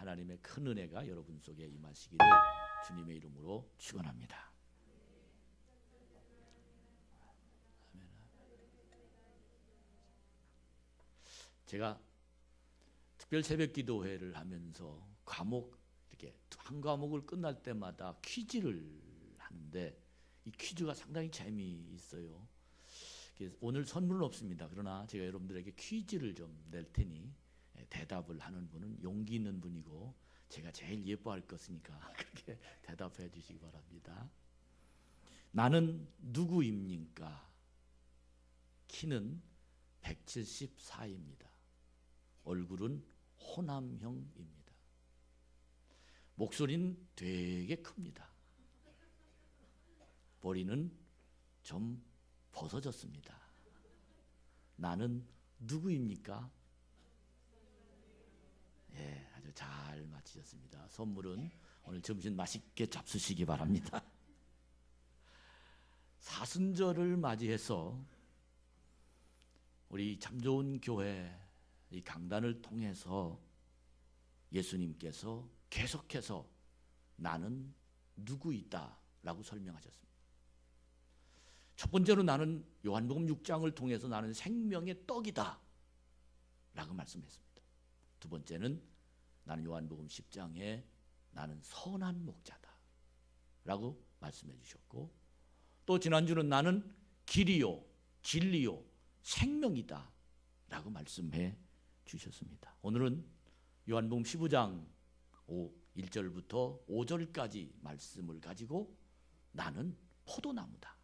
하나님의 큰 은혜가 여러분 속에 임하시기를 주님의 이름으로 축원합니다. 제가 특별 새벽 기도회를 하면서 이렇게 한 과목을 끝날 때마다 퀴즈를 하는데 이 퀴즈가 상당히 재미있어요. 오늘 선물은 없습니다. 그러나 제가 여러분들에게 퀴즈를 좀 낼 테니 대답을 하는 분은 용기 있는 분이고 제가 제일 예뻐할 것이니까 그렇게 대답해 주시기 바랍니다. 나는 누구입니까? 키는 174입니다. 얼굴은 호남형입니다. 목소리는 되게 큽니다. 머리는 좀 벗어졌습니다. 나는 누구입니까? 예, 아주 잘 맞히셨습니다. 선물은 오늘 점심 맛있게 잡수시기 바랍니다. 사순절을 맞이해서 우리 참 좋은 교회 이 강단을 통해서 예수님께서 계속해서 나는 누구이다 라고 설명하셨습니다. 첫 번째로 나는 요한복음 6장을 통해서 나는 생명의 떡이다 라고 말씀했습니다. 두 번째는 나는 요한복음 10장에 나는 선한 목자다 라고 말씀해 주셨고, 또 지난주는 나는 길이요 진리요 생명이다 라고 말씀해 주셨습니다. 오늘은 요한복음 15장 1절부터 5절까지 말씀을 가지고 나는 포도나무다.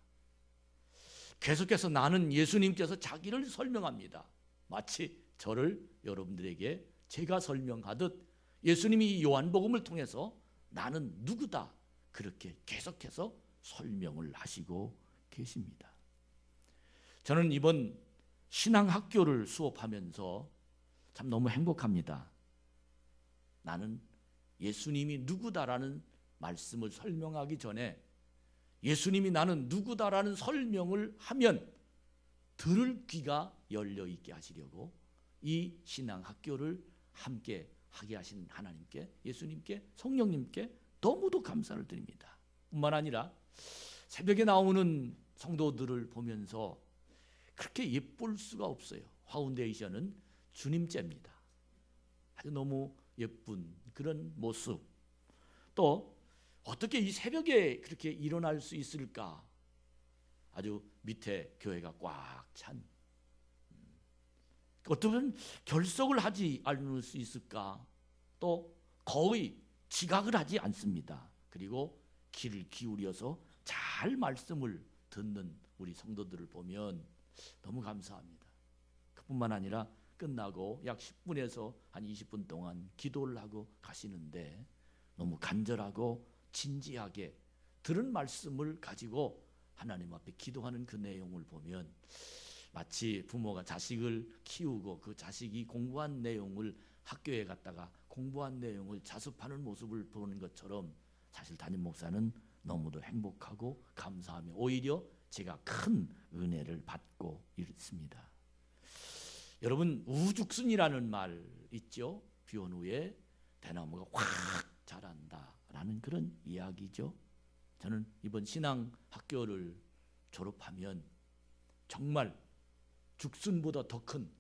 계속해서 나는 예수님께서 자기를 설명합니다. 마치 저를 여러분들에게 제가 설명하듯 예수님이 요한복음을 통해서 나는 누구다 그렇게 계속해서 설명을 하시고 계십니다. 저는 이번 신앙학교를 수업하면서 참 너무 행복합니다. 나는 예수님이 누구다라는 말씀을 설명하기 전에 예수님이 나는 누구다라는 설명을 하면 들을 귀가 열려 있게 하시려고 이 신앙학교를 함께 하게 하신 하나님께, 예수님께, 성령님께 너무도 감사를 드립니다. 뿐만 아니라 새벽에 나오는 성도들을 보면서 그렇게 예쁠 수가 없어요. 파운데이션은 주님째입니다. 아주 너무 예쁜 그런 모습. 또 어떻게 이 새벽에 그렇게 일어날 수 있을까? 아주 밑에 교회가 꽉 찬, 어쩌면 결석을 하지 않을 수 있을까? 또 거의 지각을 하지 않습니다. 그리고 귀를 기울여서 잘 말씀을 듣는 우리 성도들을 보면 너무 감사합니다. 그뿐만 아니라 끝나고 약 10분에서 한 20분 동안 기도를 하고 가시는데 너무 간절하고 진지하게 들은 말씀을 가지고 하나님 앞에 기도하는 그 내용을 보면 마치 부모가 자식을 키우고 그 자식이 공부한 내용을 학교에 갔다가 공부한 내용을 자습하는 모습을 보는 것처럼 사실 담임 목사는 너무도 행복하고 감사하며 오히려 제가 큰 은혜를 받고 있습니다. 여러분, 우죽순이라는 말 있죠? 비온 후에 대나무가 확 자란다라는 그런 이야기죠. 저는 이번 신앙학교를 졸업하면 정말 죽순보다 더 큰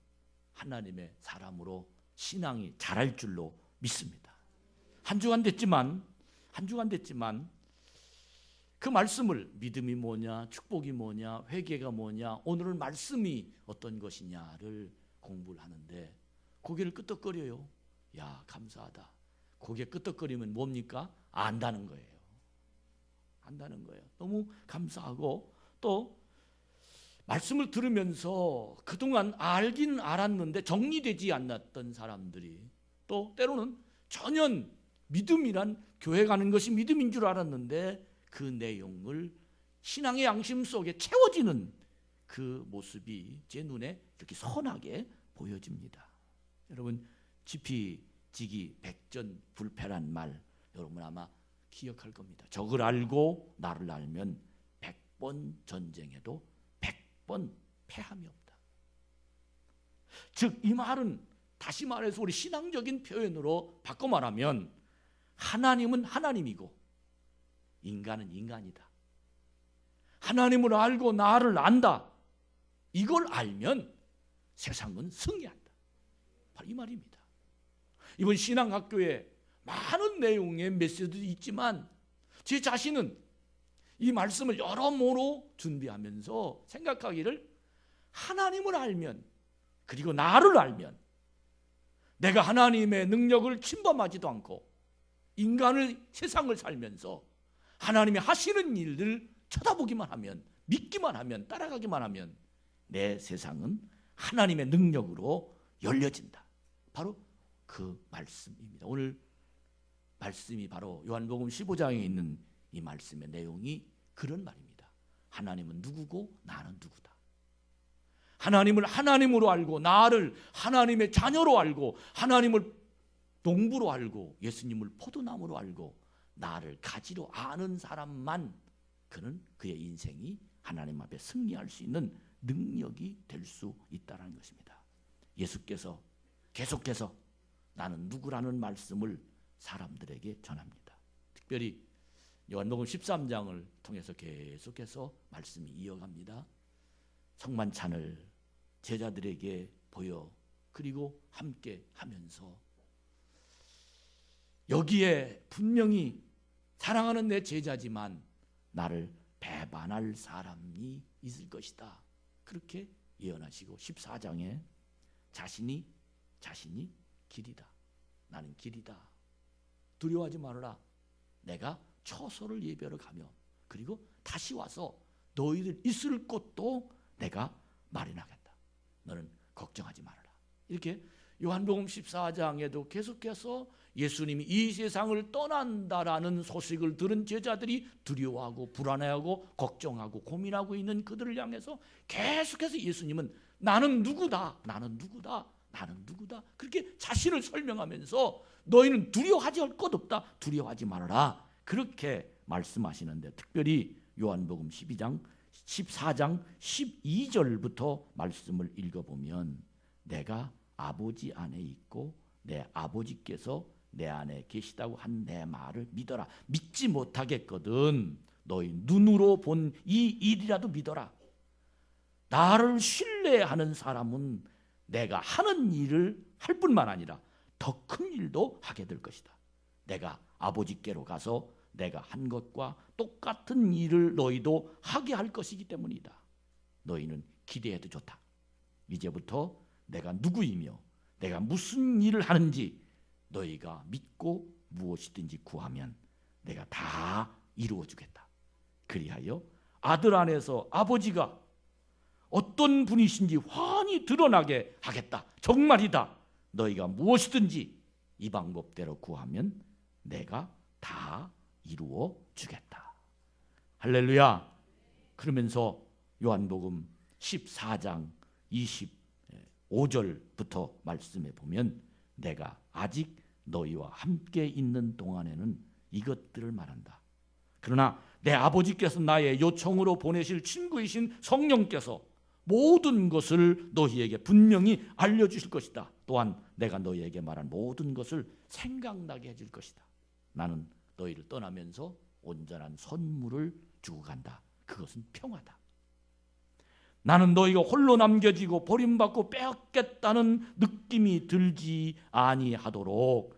하나님의 사람으로 신앙이 자랄 줄로 믿습니다. 한 주간 됐지만 그 말씀을 믿음이 뭐냐, 축복이 뭐냐, 회개가 뭐냐, 오늘은 말씀이 어떤 것이냐를 공부를 하는데 고개를 끄덕거려요. 야, 감사하다. 고개 끄덕거리면 뭡니까? 안다는 거예요. 안다는 거예요. 너무 감사하고, 또 말씀을 들으면서 그동안 알긴 알았는데 정리되지 않았던 사람들이 또 때로는 전혀 믿음이란 교회 가는 것이 믿음인 줄 알았는데 그 내용을 신앙의 양심 속에 채워지는 그 모습이 제 눈에 이렇게 선하게 보여집니다. 여러분, 지피지기 백전불패란 말 여러분 아마 기억할 겁니다. 적을 알고 나를 알면 100번 전쟁해도 100번 패함이 없다. 즉 이 말은 다시 말해서 우리 신앙적인 표현으로 바꿔 말하면 하나님은 하나님이고 인간은 인간이다. 하나님을 알고 나를 안다. 이걸 알면 세상은 승리한다. 바로 이 말입니다. 이번 신앙학교에 많은 내용의 메시지도 있지만 제 자신은 이 말씀을 여러모로 준비하면서 생각하기를 하나님을 알면 그리고 나를 알면 내가 하나님의 능력을 침범하지도 않고 인간의 세상을 살면서 하나님이 하시는 일들 쳐다보기만 하면 믿기만 하면 따라가기만 하면 내 세상은 하나님의 능력으로 열려진다. 바로 그 말씀입니다. 오늘 말씀이 바로 요한복음 15장에 있는 이 말씀의 내용이 그런 말입니다. 하나님은 누구고 나는 누구다. 하나님을 하나님으로 알고 나를 하나님의 자녀로 알고 하나님을 농부로 알고 예수님을 포도나무로 알고 나를 가지로 아는 사람만 그는 그의 인생이 하나님 앞에 승리할 수 있는 능력이 될 수 있다는 것입니다. 예수께서 계속해서 나는 누구라는 말씀을 사람들에게 전합니다. 특별히 요한복음 13장을 통해서 계속해서 말씀이 이어갑니다. 성만찬을 제자들에게 보여 그리고 함께 하면서 여기에 분명히 사랑하는 내 제자지만 나를 배반할 사람이 있을 것이다. 그렇게 예언하시고 14장에 자신이 길이다. 나는 길이다. 두려워하지 말아라. 내가 처소를 예배하러 가며 그리고 다시 와서 너희들 있을 곳도 내가 마련하겠다. 너는 걱정하지 말아라. 이렇게 요한복음 14장에도 계속해서 예수님이 이 세상을 떠난다라는 소식을 들은 제자들이 두려워하고 불안해하고 걱정하고 고민하고 있는 그들을 향해서 계속해서 예수님은 나는 누구다. 나는 누구다. 나는 누구다. 그렇게 자신을 설명하면서 너희는 두려워하지 할 것 없다. 두려워하지 말아라. 그렇게 말씀하시는데 특별히 요한복음 14장 12절부터 말씀을 읽어보면 내가 아버지 안에 있고 내 아버지께서 내 안에 계시다고 한 내 말을 믿어라. 믿지 못하겠거든 너희 눈으로 본 이 일이라도 믿어라. 나를 신뢰하는 사람은 내가 하는 일을 할 뿐만 아니라 더 큰 일도 하게 될 것이다. 내가 아버지께로 가서 내가 한 것과 똑같은 일을 너희도 하게 할 것이기 때문이다. 너희는 기대해도 좋다. 이제부터 내가 누구이며 내가 무슨 일을 하는지 너희가 믿고 무엇이든지 구하면 내가 다 이루어 주겠다. 그리하여 아들 안에서 아버지가 어떤 분이신지 환히 드러나게 하겠다. 정말이다. 너희가 무엇이든지 이 방법대로 구하면 내가 다 이루어 주겠다. 할렐루야. 그러면서 요한복음 14장 25절부터 말씀해 보면 내가 아직 너희와 함께 있는 동안에는 이것들을 말한다. 그러나 내 아버지께서 나의 요청으로 보내실 친구이신 성령께서 모든 것을 너희에게 분명히 알려주실 것이다. 또한 내가 너희에게 말한 모든 것을 생각나게 해줄 것이다. 나는 너희를 떠나면서 온전한 선물을 주고 간다. 그것은 평화다. 나는 너희가 홀로 남겨지고 버림받고 빼앗겠다는 느낌이 들지 아니하도록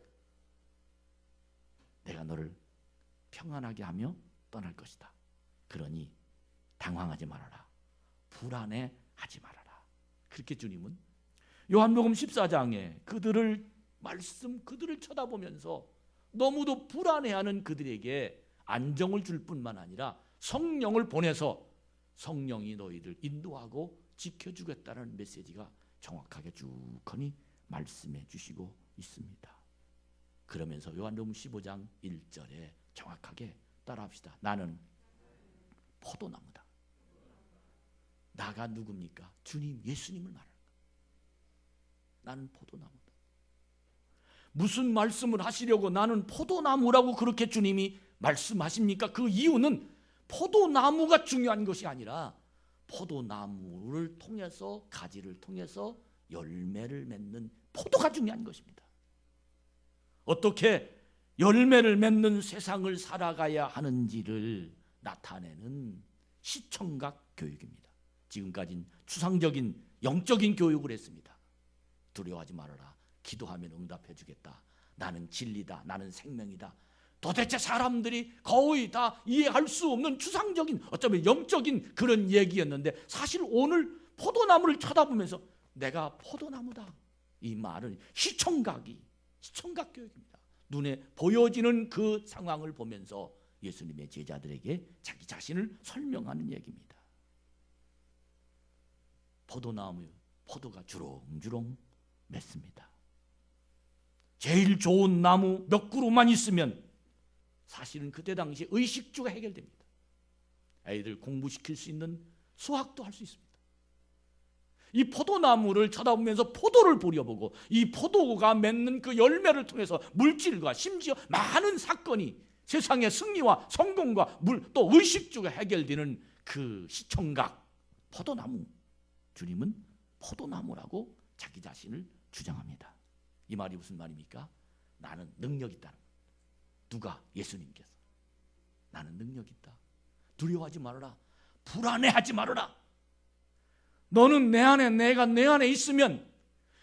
내가 너를 평안하게 하며 떠날 것이다. 그러니 당황하지 말아라. 불안해하지 말아라. 그렇게 주님은 요한복음 14장에 그들을 쳐다보면서 너무도 불안해하는 그들에게 안정을 줄 뿐만 아니라 성령을 보내서 성령이 너희를 인도하고 지켜주겠다는 메시지가 정확하게 쭉하니 말씀해 주시고 있습니다. 그러면서 요한복음 15장 1절에 정확하게 따라합시다. 나는 포도나무다. 나가 누굽니까? 주님 예수님을 말하는 거예요. 나는 포도나무다. 무슨 말씀을 하시려고 나는 포도나무라고 그렇게 주님이 말씀하십니까? 그 이유는 포도나무가 중요한 것이 아니라 포도나무를 통해서 가지를 통해서 열매를 맺는 포도가 중요한 것입니다. 어떻게 열매를 맺는 세상을 살아가야 하는지를 나타내는 시청각 교육입니다. 지금까지는 추상적인 영적인 교육을 했습니다. 두려워하지 말아라. 기도하면 응답해 주겠다. 나는 진리다. 나는 생명이다. 도대체 사람들이 거의 다 이해할 수 없는 추상적인, 어쩌면 영적인 그런 얘기였는데, 사실 오늘 포도나무를 쳐다보면서 내가 포도나무다, 이 말은 시청각 교육입니다. 눈에 보여지는 그 상황을 보면서 예수님의 제자들에게 자기 자신을 설명하는 얘기입니다. 포도가 주렁주렁 맺습니다. 제일 좋은 나무 몇 그루만 있으면 사실은 그때 당시 의식주가 해결됩니다. 아이들 공부시킬 수 있는 수학도 할 수 있습니다. 이 포도나무를 쳐다보면서 포도를 부려보고 이 포도가 맺는 그 열매를 통해서 물질과 심지어 많은 사건이, 세상의 승리와 성공과 또 의식주가 해결되는 그 시청각, 포도나무. 주님은 포도나무라고 자기 자신을 주장합니다. 이 말이 무슨 말입니까? 나는 능력 있다는 것. 누가? 예수님께서. 나는 능력 있다. 두려워하지 말아라. 불안해하지 말아라. 너는 내가 내 안에 있으면,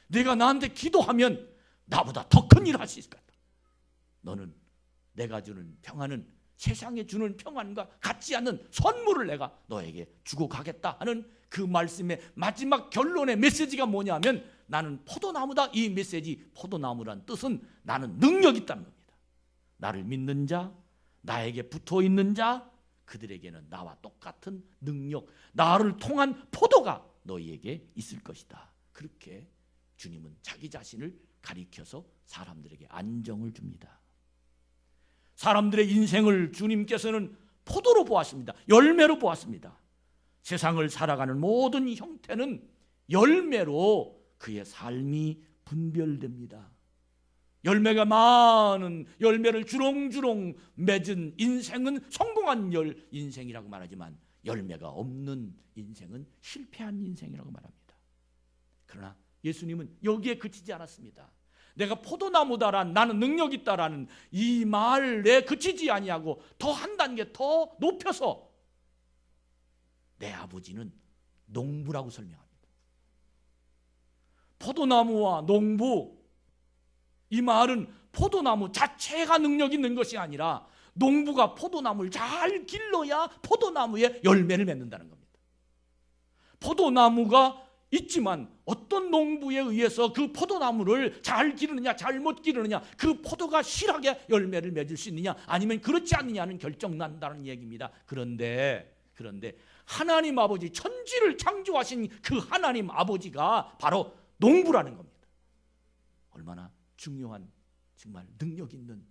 내가 나한테 기도하면 나보다 더 큰 일을 할 수 있을 것 같다. 너는 내가 주는 평안은 세상에 주는 평안과 같지 않는 선물을 내가 너에게 주고 가겠다 하는 그 말씀의 마지막 결론의 메시지가 뭐냐면, 나는 포도나무다. 이 메시지, 포도나무란 뜻은 나는 능력 있다는 겁니다. 나를 믿는 자, 나에게 붙어 있는 자, 그들에게는 나와 똑같은 능력, 나를 통한 포도가 너희에게 있을 것이다. 그렇게 주님은 자기 자신을 가리켜서 사람들에게 안정을 줍니다. 사람들의 인생을 주님께서는 포도로 보았습니다. 열매로 보았습니다. 세상을 살아가는 모든 형태는 열매로 그의 삶이 분별됩니다. 열매가 많은, 열매를 주렁주렁 맺은 인생은 성공한 인생이라고 말하지만, 열매가 없는 인생은 실패한 인생이라고 말합니다. 그러나 예수님은 여기에 그치지 않았습니다. 내가 포도나무다란, 나는 능력 있다라는 이 말에 그치지 아니하고 더 한 단계 더 높여서 내 아버지는 농부라고 설명합니다. 포도나무와 농부, 이 말은 포도나무 자체가 능력 있는 것이 아니라 농부가 포도나무를 잘 길러야 포도나무에 열매를 맺는다는 겁니다. 포도나무가 있지만 어떤 농부에 의해서 그 포도나무를 잘 기르느냐 잘못 기르느냐, 그 포도가 실하게 열매를 맺을 수 있느냐 아니면 그렇지 않느냐는 결정난다는 얘기입니다. 그런데 하나님 아버지, 천지를 창조하신 그 하나님 아버지가 바로 농부라는 겁니다. 얼마나 중요한, 정말 능력 있는,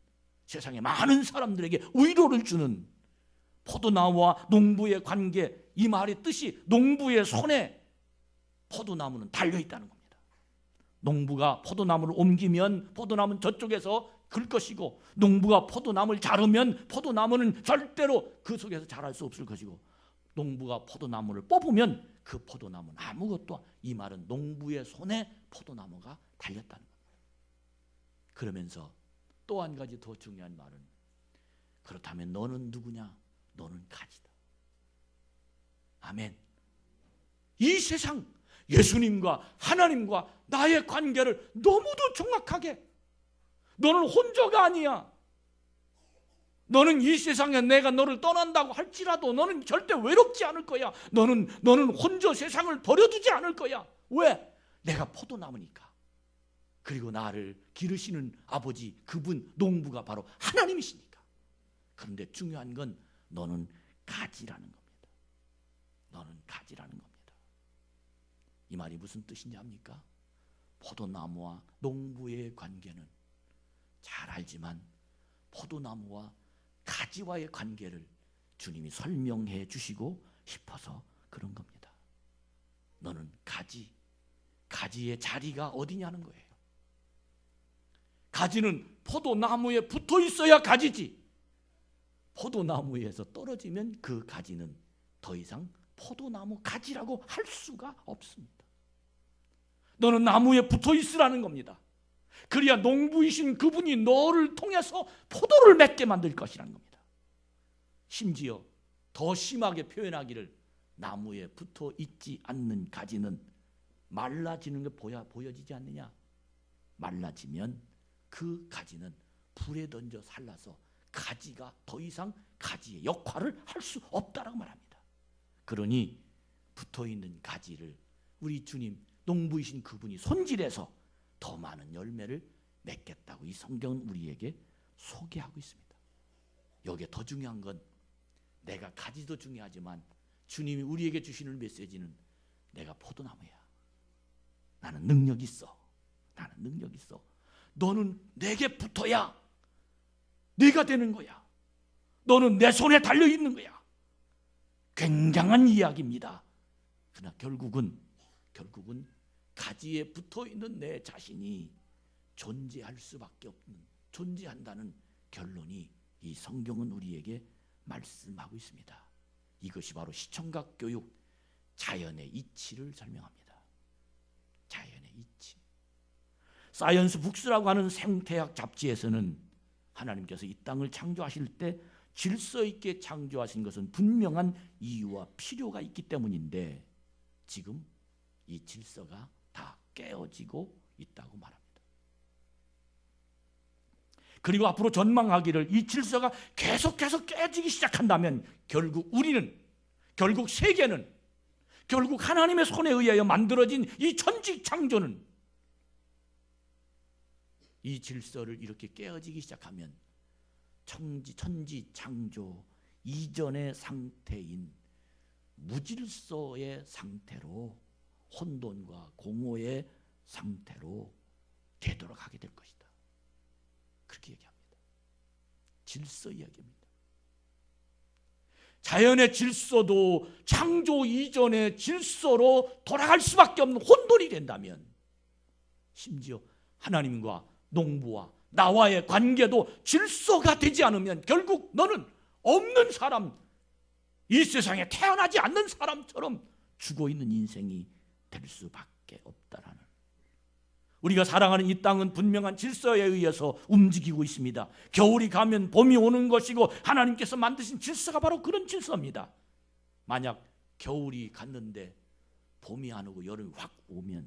세상에 많은 사람들에게 위로를 주는 포도나무와 농부의 관계, 이 말의 뜻이 농부의 손에 포도나무는 달려있다는 겁니다. 농부가 포도나무를 옮기면 포도나무는 저쪽에서 글 것이고, 농부가 포도나무를 자르면 포도나무는 절대로 그 속에서 자랄 수 없을 것이고, 농부가 포도나무를 뽑으면 그 포도나무는 아무것도, 이 말은 농부의 손에 포도나무가 달렸다는 겁니다. 그러면서 또 한 가지 더 중요한 말은, 그렇다면 너는 누구냐? 너는 가지다. 아멘. 이 세상, 예수님과 하나님과 나의 관계를 너무도 정확하게, 너는 혼자가 아니야. 너는 이 세상에 내가 너를 떠난다고 할지라도 너는 절대 외롭지 않을 거야. 너는 혼자 세상을 버려두지 않을 거야. 왜? 내가 포도나무니까. 그리고 나를 기르시는 아버지, 그분 농부가 바로 하나님이시니까. 그런데 중요한 건 너는 가지라는 겁니다. 너는 가지라는 겁니다. 이 말이 무슨 뜻인지 압니까? 포도나무와 농부의 관계는 잘 알지만 포도나무와 가지와의 관계를 주님이 설명해 주시고 싶어서 그런 겁니다. 너는 가지의 자리가 어디냐는 거예요. 가지는 포도나무에 붙어 있어야 가지지, 포도나무에서 떨어지면 그 가지는 더 이상 포도나무 가지라고 할 수가 없습니다. 너는 나무에 붙어 있으라는 겁니다. 그래야 농부이신 그분이 너를 통해서 포도를 맺게 만들 것이라는 겁니다. 심지어 더 심하게 표현하기를 나무에 붙어 있지 않는 가지는 말라지는 게 보여지지 않느냐? 말라지면 그 가지는 불에 던져 살라서 가지가 더 이상 가지의 역할을 할 수 없다라고 말합니다. 그러니 붙어있는 가지를 우리 주님 농부이신 그분이 손질해서 더 많은 열매를 맺겠다고 이 성경은 우리에게 소개하고 있습니다. 여기에 더 중요한 건 내가 가지도 중요하지만 주님이 우리에게 주시는 메시지는 내가 포도나무야. 나는 능력 있어. 나는 능력 있어. 너는 내게 붙어야 네가 되는 거야. 너는 내 손에 달려 있는 거야. 굉장한 이야기입니다. 그러나 결국은 가지에 붙어 있는 내 자신이 존재할 수밖에 없는, 존재한다는 결론이 이 성경은 우리에게 말씀하고 있습니다. 이것이 바로 시청각 교육, 자연의 이치를 설명합니다. 자연의 이치. 사이언스 북스라고 하는 생태학 잡지에서는 하나님께서 이 땅을 창조하실 때 질서 있게 창조하신 것은 분명한 이유와 필요가 있기 때문인데 지금 이 질서가 다 깨어지고 있다고 말합니다. 그리고 앞으로 전망하기를 이 질서가 계속해서 깨지기 시작한다면 결국 우리는, 결국 세계는, 결국 하나님의 손에 의하여 만들어진 이 천지 창조는 이 질서를 이렇게 깨어지기 시작하면 천지 창조 이전의 상태인 무질서의 상태로, 혼돈과 공허의 상태로 되돌아가게 될 것이다. 그렇게 얘기합니다. 질서 이야기입니다. 자연의 질서도 창조 이전의 질서로 돌아갈 수밖에 없는 혼돈이 된다면, 심지어 하나님과 농부와 나와의 관계도 질서가 되지 않으면 결국 너는 없는 사람, 이 세상에 태어나지 않는 사람처럼 죽어있는 인생이 될 수밖에 없다라는, 우리가 살아가는 이 땅은 분명한 질서에 의해서 움직이고 있습니다. 겨울이 가면 봄이 오는 것이고 하나님께서 만드신 질서가 바로 그런 질서입니다. 만약 겨울이 갔는데 봄이 안 오고 여름이 확 오면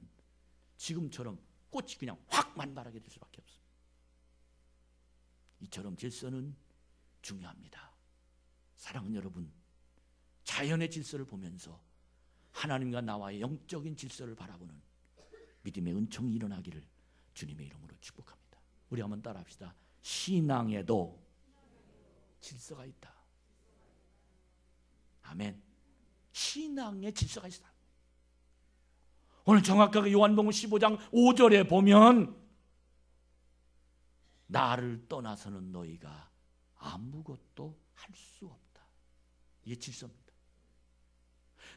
지금처럼 꽃이 그냥 확 만발하게 될 수밖에 없습니다. 이처럼 질서는 중요합니다. 사랑하는 여러분, 자연의 질서를 보면서 하나님과 나와의 영적인 질서를 바라보는 믿음의 은총이 일어나기를 주님의 이름으로 축복합니다. 우리 한번 따라합시다. 신앙에도 질서가 있다. 아멘. 신앙에 질서가 있다. 오늘 정확하게 요한복음 15장 5절에 보면 나를 떠나서는 너희가 아무것도 할 수 없다. 이게 질서입니다.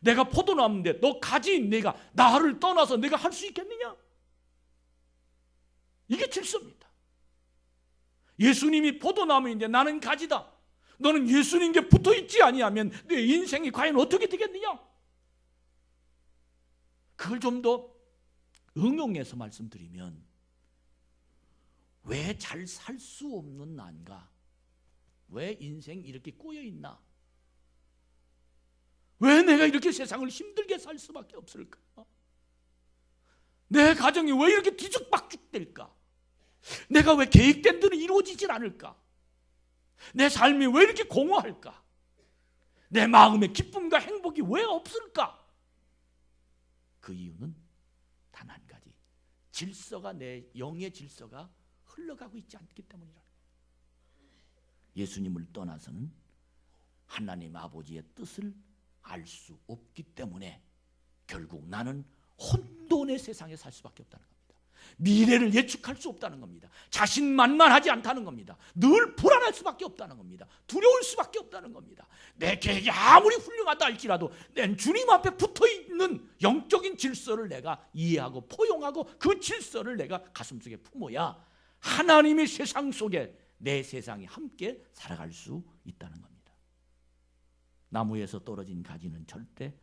내가 포도나무인데 너 가지인 내가 나를 떠나서 내가 할 수 있겠느냐? 이게 질서입니다. 예수님이 포도나무인데 나는 가지다. 너는 예수님께 붙어있지 아니하면 내 인생이 과연 어떻게 되겠느냐? 그걸 좀 더 응용해서 말씀드리면, 왜 잘 살 수 없는 난가? 왜 인생이 이렇게 꼬여있나? 왜 내가 이렇게 세상을 힘들게 살 수밖에 없을까? 내 가정이 왜 이렇게 뒤죽박죽될까? 내가 왜 계획된 대로 이루어지질 않을까? 내 삶이 왜 이렇게 공허할까? 내 마음에 기쁨과 행복이 왜 없을까? 그 이유는 단 한 가지, 질서가, 내 영의 질서가 흘러가고 있지 않기 때문이라. 예수님을 떠나서는 하나님 아버지의 뜻을 알 수 없기 때문에 결국 나는 혼돈의 세상에 살 수밖에 없다는 겁니다. 미래를 예측할 수 없다는 겁니다. 자신만만하지 않다는 겁니다. 늘 불안할 수밖에 없다는 겁니다. 두려울 수밖에 없다는 겁니다. 내 계획이 아무리 훌륭하다 할지라도 내 주님 앞에 붙어있는 영적인 질서를 내가 이해하고 포용하고 그 질서를 내가 가슴속에 품어야 하나님의 세상 속에 내 세상이 함께 살아갈 수 있다는 겁니다. 나무에서 떨어진 가지는 절대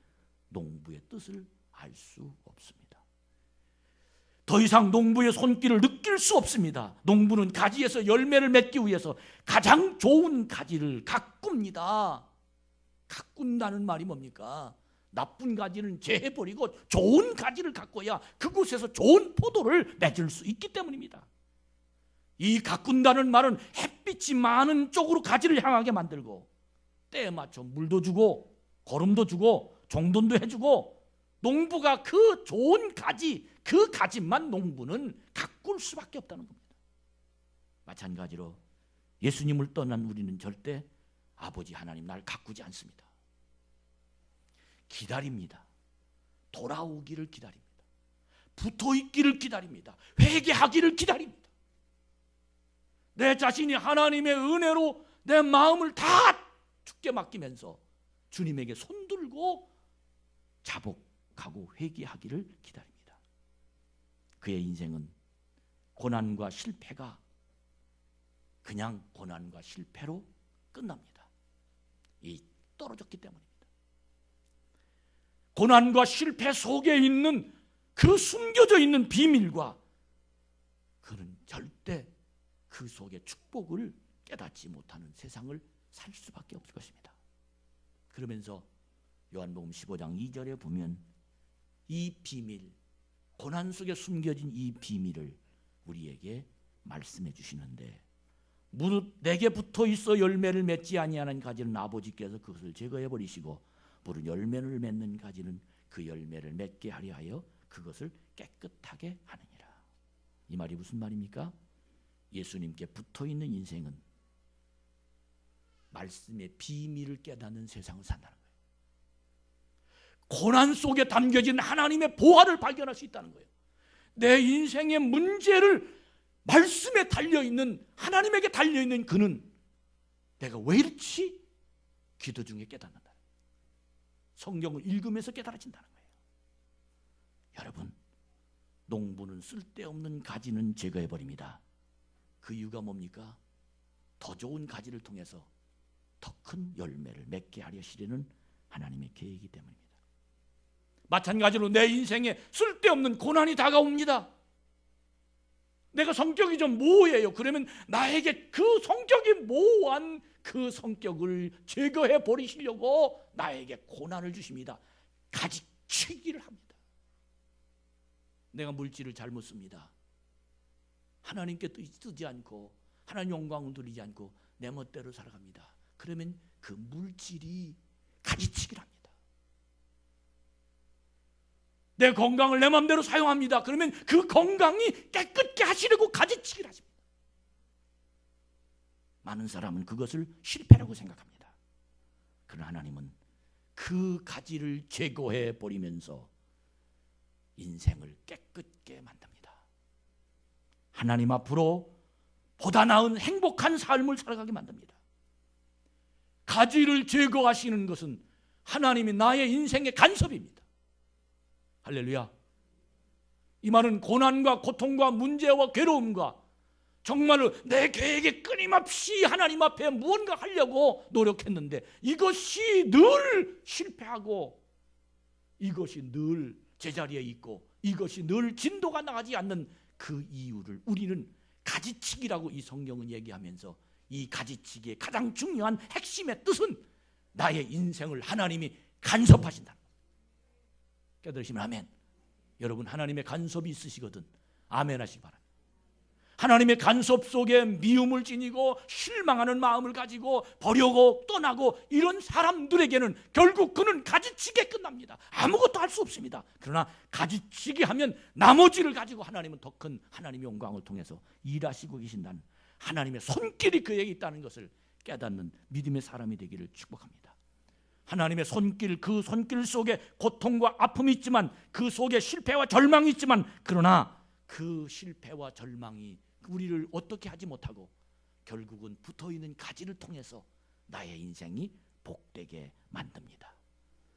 농부의 뜻을 알 수 없습니다. 더 이상 농부의 손길을 느낄 수 없습니다. 농부는 가지에서 열매를 맺기 위해서 가장 좋은 가지를 가꿉니다. 가꾼다는 말이 뭡니까? 나쁜 가지는 제해버리고 좋은 가지를 가꿔야 그곳에서 좋은 포도를 맺을 수 있기 때문입니다. 이 가꾼다는 말은 햇빛이 많은 쪽으로 가지를 향하게 만들고 때에 맞춰 물도 주고 거름도 주고 종돈도 해주고 농부가 그 좋은 가지, 그 가지만 농부는 가꿀 수밖에 없다는 겁니다. 마찬가지로 예수님을 떠난 우리는 절대 아버지 하나님 날 가꾸지 않습니다. 기다립니다. 돌아오기를 기다립니다. 붙어있기를 기다립니다. 회개하기를 기다립니다. 내 자신이 하나님의 은혜로 내 마음을 다 주께 맡기면서 주님에게 손들고 자복하고 회개하기를 기다립니다. 그의 인생은 고난과 실패가 그냥 고난과 실패로 끝납니다. 이 떨어졌기 때문입니다. 고난과 실패 속에 있는 그 숨겨져 있는 비밀과 그는 절대 그 속에 축복을 깨닫지 못하는 세상을 살 수밖에 없을 것입니다. 그러면서 요한복음 15장 2절에 보면 이 비밀, 고난 속에 숨겨진 이 비밀을 우리에게 말씀해 주시는데 무릇 내게 붙어 있어 열매를 맺지 아니하는 가지는 아버지께서 그것을 제거해 버리시고 무릇 열매를 맺는 가지는 그 열매를 맺게 하려 하여 그것을 깨끗하게 하느니라. 이 말이 무슨 말입니까? 예수님께 붙어 있는 인생은 말씀의 비밀을 깨닫는 세상을 산다는 거예요. 고난 속에 담겨진 하나님의 보화를 발견할 수 있다는 거예요. 내 인생의 문제를 말씀에 달려있는, 하나님에게 달려있는 그는 내가 왜 이렇지? 기도 중에 깨닫는다. 성경을 읽으면서 깨달아진다는 거예요. 여러분, 농부는 쓸데없는 가지는 제거해버립니다. 그 이유가 뭡니까? 더 좋은 가지를 통해서 더 큰 열매를 맺게 하려 시려는 하나님의 계획이기 때문입니다. 마찬가지로 내 인생에 쓸데없는 고난이 다가옵니다. 내가 성격이 좀 모호해요. 그러면 나에게 그 성격이 모호한 그 성격을 제거해 버리시려고 나에게 고난을 주십니다. 가지치기를 합니다. 내가 물질을 잘못 씁니다. 하나님께 쓰지 않고 하나님 영광을 드리지 않고 내 멋대로 살아갑니다. 그러면 그 물질이 가지치기를 합니다. 내 건강을 내 마음대로 사용합니다. 그러면 그 건강이 깨끗게 하시려고 가지치기를 하십니다. 많은 사람은 그것을 실패라고 생각합니다. 그러나 하나님은 그 가지를 제거해 버리면서 인생을 깨끗게 만듭니다. 하나님 앞으로 보다 나은 행복한 삶을 살아가게 만듭니다. 가지를 제거하시는 것은 하나님이 나의 인생의 간섭입니다. 할렐루야. 이 말은 고난과 고통과 문제와 괴로움과 정말로 내 계획에 끊임없이 하나님 앞에 무언가 하려고 노력했는데 이것이 늘 실패하고 이것이 늘 제자리에 있고 이것이 늘 진도가 나가지 않는 그 이유를 우리는 가지치기라고 이 성경은 얘기하면서 이 가지치기의 가장 중요한 핵심의 뜻은 나의 인생을 하나님이 간섭하신다. 깨달으시면 아멘. 여러분 하나님의 간섭이 있으시거든 아멘 하시기 바랍니다. 하나님의 간섭 속에 미움을 지니고 실망하는 마음을 가지고 버리고 떠나고 이런 사람들에게는 결국 그는 가지치기에 끝납니다. 아무것도 할 수 없습니다. 그러나 가지치기 하면 나머지를 가지고 하나님은 더 큰 하나님의 영광을 통해서 일하시고 계신다는 하나님의 손길이 그에게 있다는 것을 깨닫는 믿음의 사람이 되기를 축복합니다. 하나님의 손길, 그 손길 속에 고통과 아픔이 있지만 그 속에 실패와 절망이 있지만 그러나 그 실패와 절망이 우리를 어떻게 하지 못하고 결국은 붙어있는 가지를 통해서 나의 인생이 복되게 만듭니다.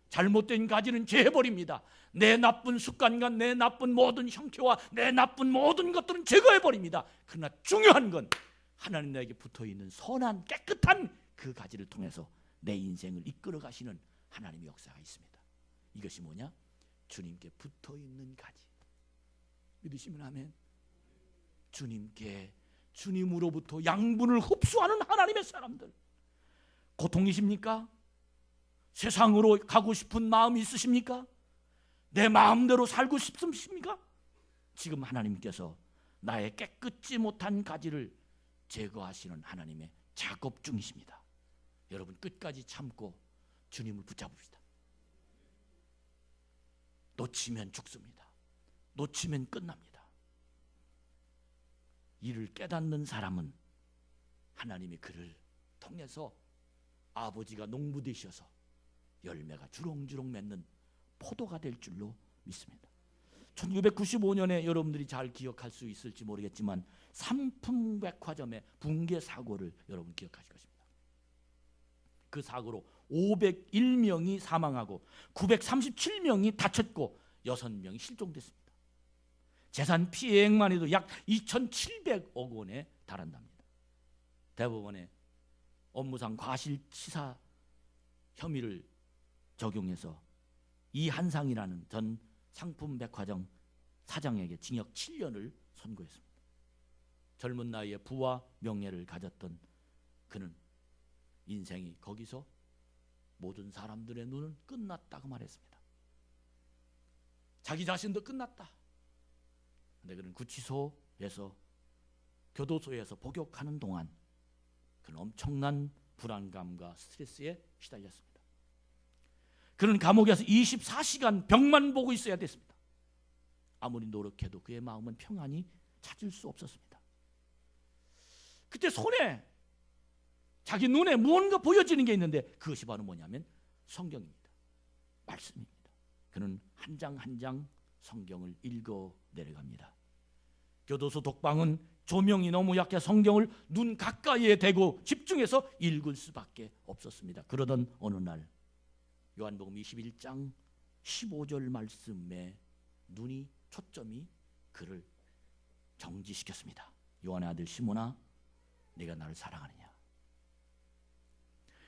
잘못된 가지는 제해버립니다. 내 나쁜 습관과 내 나쁜 모든 형태와 내 나쁜 모든 것들은 제거해버립니다. 그러나 중요한 건 하나님 나에게 붙어있는 선한 깨끗한 그 가지를 통해서 내 인생을 이끌어 가시는 하나님의 역사가 있습니다. 이것이 뭐냐? 주님께 붙어있는 가지. 믿으시면 아멘. 주님으로부터 양분을 흡수하는 하나님의 사람들, 고통이십니까? 세상으로 가고 싶은 마음이 있으십니까? 내 마음대로 살고 싶으십니까? 지금 하나님께서 나의 깨끗지 못한 가지를 제거하시는 하나님의 작업 중이십니다. 여러분 끝까지 참고 주님을 붙잡읍시다. 놓치면 죽습니다. 놓치면 끝납니다. 이를 깨닫는 사람은 하나님이 그를 통해서 아버지가 농부 되셔서 열매가 주렁주렁 맺는 포도가 될 줄로 믿습니다. 1995년에 여러분들이 잘 기억할 수 있을지 모르겠지만 삼풍백화점의 붕괴 사고를 여러분 기억하실 것입니다. 그 사고로 501명이 사망하고 937명이 다쳤고 6명이 실종됐습니다. 재산 피해액만 해도 약 2,700억 원에 달한답니다. 대법원에 업무상 과실치사 혐의를 적용해서 이한상이라는 전 상품백화점 사장에게 징역 7년을 선고했습니다. 젊은 나이에 부와 명예를 가졌던 그는 인생이 거기서 모든 사람들의 눈은 끝났다고 말했습니다. 자기 자신도 끝났다. 그런데 그는 구치소에서 교도소에서 복역하는 동안 그는 엄청난 불안감과 스트레스에 시달렸습니다. 그는 감옥에서 24시간 벽만 보고 있어야 됐습니다. 아무리 노력해도 그의 마음은 평안히 찾을 수 없었습니다. 그때 손에 자기 눈에 무언가 보여지는 게 있는데 그것이 바로 뭐냐면 성경입니다. 말씀입니다. 그는 한 장 한 장 성경을 읽어 내려갑니다. 교도소 독방은 조명이 너무 약해 성경을 눈 가까이에 대고 집중해서 읽을 수밖에 없었습니다. 그러던 어느 날 요한복음 21장 15절 말씀에 눈이 초점이 그를 정지시켰습니다. 요한의 아들 시몬아, 네가 나를 사랑하느냐?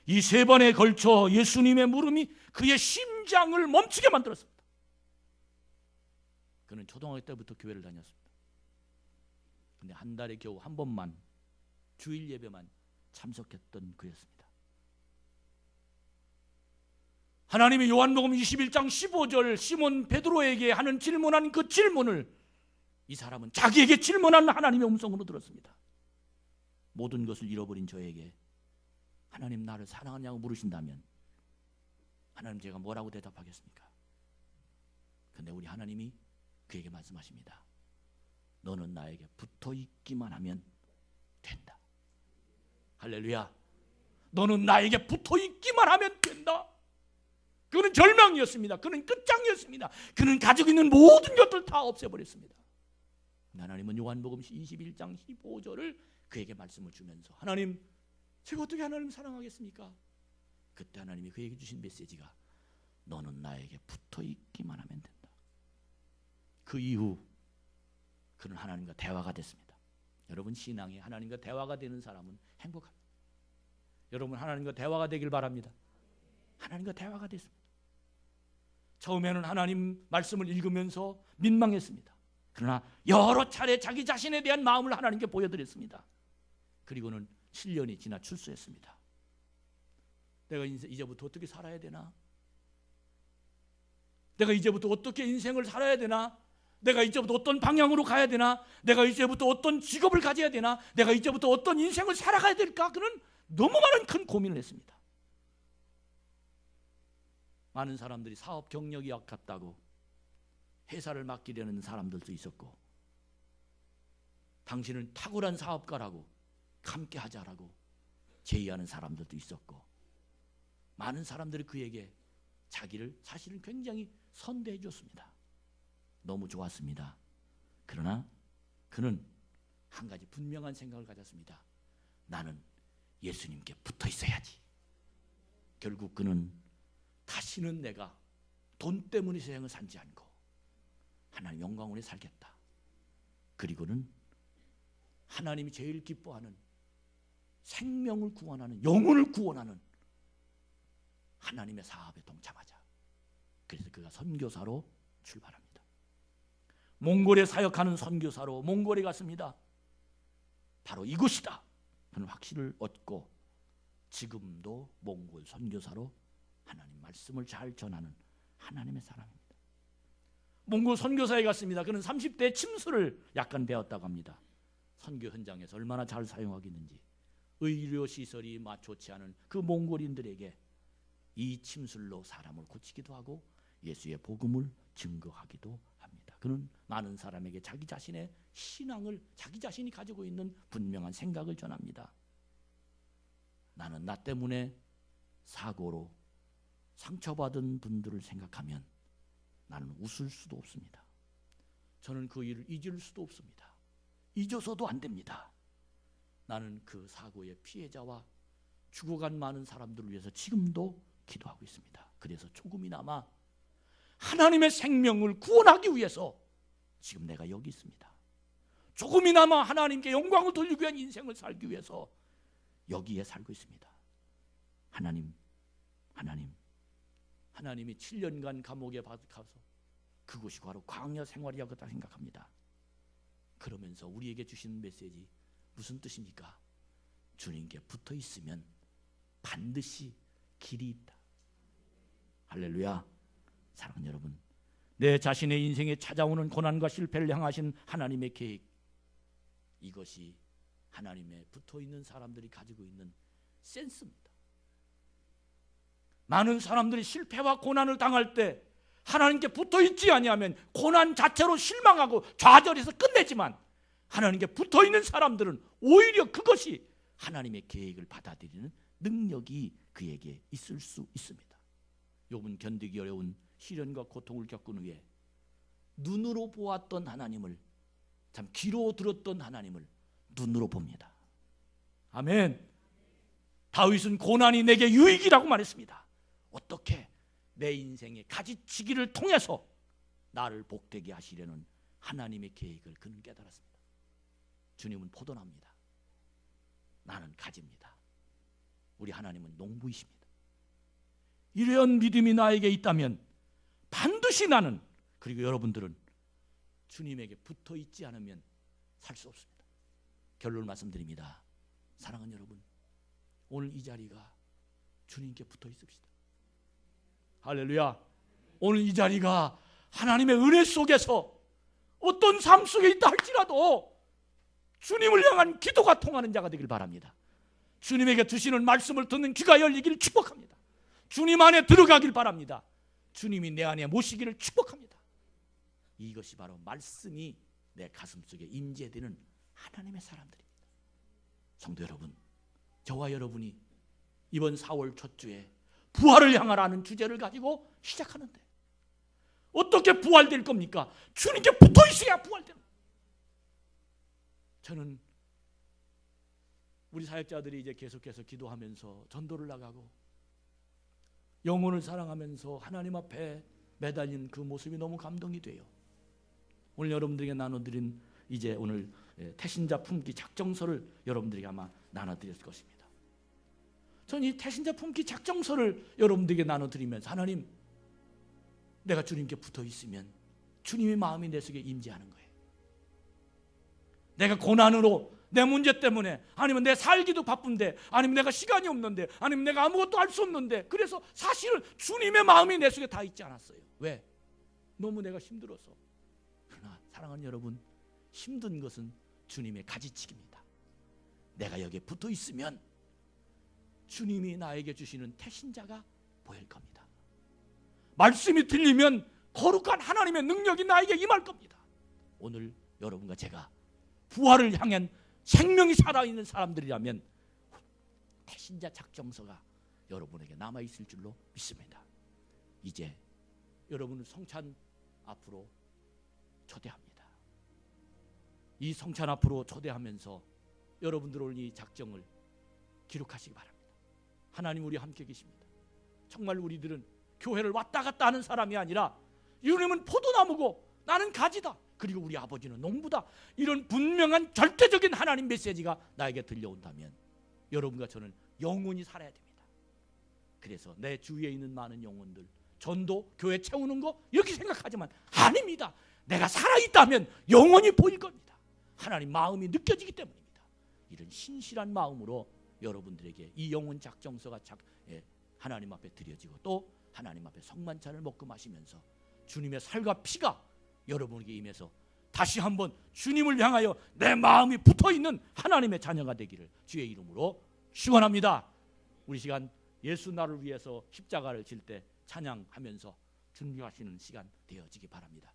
이 세 번에 걸쳐 예수님의 물음이 그의 심장을 멈추게 만들었습니다. 그는 초등학교 때부터 교회를 다녔습니다. 근데 한 달에 겨우 한 번만 주일 예배만 참석했던 그였습니다. 하나님이 요한복음 21장 15절 시몬 베드로에게 하는 질문한 그 질문을 이 사람은 자기에게 질문한 하나님의 음성으로 들었습니다. 모든 것을 잃어버린 저에게 하나님 나를 사랑하냐고 물으신다면 하나님 제가 뭐라고 대답하겠습니까? 그런데 우리 하나님이 그에게 말씀하십니다. 너는 나에게 붙어있기만 하면 된다. 할렐루야. 너는 나에게 붙어있기만 하면 된다. 그는 절망이었습니다. 그는 끝장이었습니다. 그는 가지고 있는 모든 것들 다 없애버렸습니다. 하나님은 요한복음 21장 15절을 그에게 말씀을 주면서 하나님 제가 어떻게 하나님 사랑하겠습니까? 그때 하나님이 그에게 주신 메시지가 너는 나에게 붙어있기만 하면 된다. 그 이후 그는 하나님과 대화가 됐습니다. 여러분 신앙에 하나님과 대화가 되는 사람은 행복합니다. 여러분 하나님과 대화가 되길 바랍니다. 하나님과 대화가 됐습니다. 처음에는 하나님 말씀을 읽으면서 민망했습니다. 그러나 여러 차례 자기 자신에 대한 마음을 하나님께 보여드렸습니다. 그리고는 7년이 지나 출소했습니다. 내가 이제부터 어떻게 살아야 되나? 내가 이제부터 어떻게 인생을 살아야 되나? 내가 이제부터 어떤 방향으로 가야 되나? 내가 이제부터 어떤 직업을 가져야 되나? 내가 이제부터 어떤 인생을 살아가야 될까? 그는 너무 많은 큰 고민을 했습니다. 많은 사람들이 사업 경력이 약하다고 회사를 맡기려는 사람들도 있었고, 당신은 탁월한 사업가라고 함께 하자라고 제의하는 사람들도 있었고, 많은 사람들이 그에게 자기를 사실은 굉장히 선대해 줬습니다. 너무 좋았습니다. 그러나 그는 한 가지 분명한 생각을 가졌습니다. 나는 예수님께 붙어 있어야지. 결국 그는 다시는 내가 돈 때문에 세상을 살지 않고 하나님 영광으로 살겠다. 그리고는 하나님이 제일 기뻐하는 생명을 구원하는, 영혼을 구원하는 하나님의 사업에 동참하자. 그래서 그가 선교사로 출발합니다. 몽골에 사역하는 선교사로 몽골에 갔습니다. 바로 이곳이다 하는 확신을 얻고 지금도 몽골 선교사로 하나님 말씀을 잘 전하는 하나님의 사람입니다. 몽골 선교사에 갔습니다. 그는 30대 침수를 약간 배웠다고 합니다. 선교 현장에서 얼마나 잘 사용하겠는지, 의료시설이 좋지 않은 그 몽골인들에게 이 침술로 사람을 고치기도 하고 예수의 복음을 증거하기도 합니다. 그는 많은 사람에게 자기 자신의 신앙을, 자기 자신이 가지고 있는 분명한 생각을 전합니다. 나는 나 때문에 사고로 상처받은 분들을 생각하면 나는 웃을 수도 없습니다. 저는 그 일을 잊을 수도 없습니다. 잊어서도 안 됩니다. 나는 그 사고의 피해자와 죽어간 많은 사람들을 위해서 지금도 기도하고 있습니다. 그래서 조금이나마 하나님의 생명을 구원하기 위해서 지금 내가 여기 있습니다. 조금이나마 하나님께 영광을 돌리기 위한 인생을 살기 위해서 여기에 살고 있습니다. 하나님이 7년간 감옥에 가서 그것이 바로 광야 생활이었다 생각합니다. 그러면서 우리에게 주신 메시지 무슨 뜻입니까? 주님께 붙어 있으면 반드시 길이 있다. 할렐루야. 사랑하는 여러분, 내 자신의 인생에 찾아오는 고난과 실패를 향하신 하나님의 계획, 이것이 하나님의 붙어 있는 사람들이 가지고 있는 센스입니다. 많은 사람들이 실패와 고난을 당할 때 하나님께 붙어 있지 아니하면 고난 자체로 실망하고 좌절해서 끝내지만, 하나님께 붙어 있는 사람들은 오히려 그것이 하나님의 계획을 받아들이는 능력이 그에게 있을 수 있습니다. 욥은 견디기 어려운 시련과 고통을 겪은 후에 눈으로 보았던 하나님을, 참 귀로 들었던 하나님을 눈으로 봅니다. 아멘. 다윗은 고난이 내게 유익이라고 말했습니다. 어떻게? 내 인생의 가지치기를 통해서 나를 복되게 하시려는 하나님의 계획을 그는 깨달았습니다. 주님은 포도나무입니다. 나는 가지입니다. 우리 하나님은 농부이십니다. 이런 믿음이 나에게 있다면 반드시 나는, 그리고 여러분들은 주님에게 붙어 있지 않으면 살 수 없습니다. 결론을 말씀드립니다. 사랑하는 여러분, 오늘 이 자리가 주님께 붙어 있읍시다. 할렐루야. 오늘 이 자리가 하나님의 은혜 속에서 어떤 삶 속에 있다 할지라도 주님을 향한 기도가 통하는 자가 되길 바랍니다. 주님에게 주시는 말씀을 듣는 귀가 열리기를 축복합니다. 주님 안에 들어가길 바랍니다. 주님이 내 안에 모시기를 축복합니다. 이것이 바로 말씀이 내 가슴 속에 임재되는 하나님의 사람들입니다. 성도 여러분, 저와 여러분이 이번 4월 첫 주에 부활을 향하라는 주제를 가지고 시작하는데 어떻게 부활될 겁니까? 주님께 붙어 있어야 부활되는 겁니다. 저는 우리 사역자들이 이제 계속해서 기도하면서 전도를 나가고 영혼을 사랑하면서 하나님 앞에 매달린 그 모습이 너무 감동이 돼요. 오늘 여러분들에게 나눠드린 이제 오늘 태신자 품기 작정서를 여러분들에게 아마 나눠드렸을 것입니다. 저는 이 태신자 품기 작정서를 여러분들에게 나눠드리면서, 하나님, 내가 주님께 붙어 있으면 주님의 마음이 내 속에 임재하는 거예요. 내가 고난으로, 내 문제 때문에, 아니면 내 살기도 바쁜데, 아니면 내가 시간이 없는데, 아니면 내가 아무것도 할 수 없는데, 그래서 사실은 주님의 마음이 내 속에 다 있지 않았어요. 왜? 너무 내가 힘들어서. 그러나 사랑하는 여러분, 힘든 것은 주님의 가지치기입니다. 내가 여기에 붙어 있으면 주님이 나에게 주시는 태신자가 보일 겁니다. 말씀이 들리면 거룩한 하나님의 능력이 나에게 임할 겁니다. 오늘 여러분과 제가 부활을 향한 생명이 살아있는 사람들이라면 태신자 작정서가 여러분에게 남아있을 줄로 믿습니다. 이제 여러분을 성찬 앞으로 초대합니다. 이 성찬 앞으로 초대하면서 여러분들 오늘 이 작정을 기록하시기 바랍니다. 하나님 우리 함께 계십니다. 정말 우리들은 교회를 왔다 갔다 하는 사람이 아니라 주님은 포도나무고 나는 가지다, 그리고 우리 아버지는 농부다, 이런 분명한 절대적인 하나님 메시지가 나에게 들려온다면 여러분과 저는 영원히 살아야 됩니다. 그래서 내 주위에 있는 많은 영혼들, 전도, 교회 채우는 거 이렇게 생각하지만 아닙니다. 내가 살아있다면 영원히 보일 겁니다. 하나님 마음이 느껴지기 때문입니다. 이런 신실한 마음으로 여러분들에게 이 영혼 작정서가 하나님 앞에 드려지고 또 하나님 앞에 성만찬을 먹고 마시면서 주님의 살과 피가 여러분에게 임해서 다시 한번 주님을 향하여 내 마음이 붙어있는 하나님의 자녀가 되기를 주의 이름으로 축원합니다. 우리 시간 예수 나를 위해서 십자가를 질 때 찬양하면서 준비하시는 시간 되어지기 바랍니다.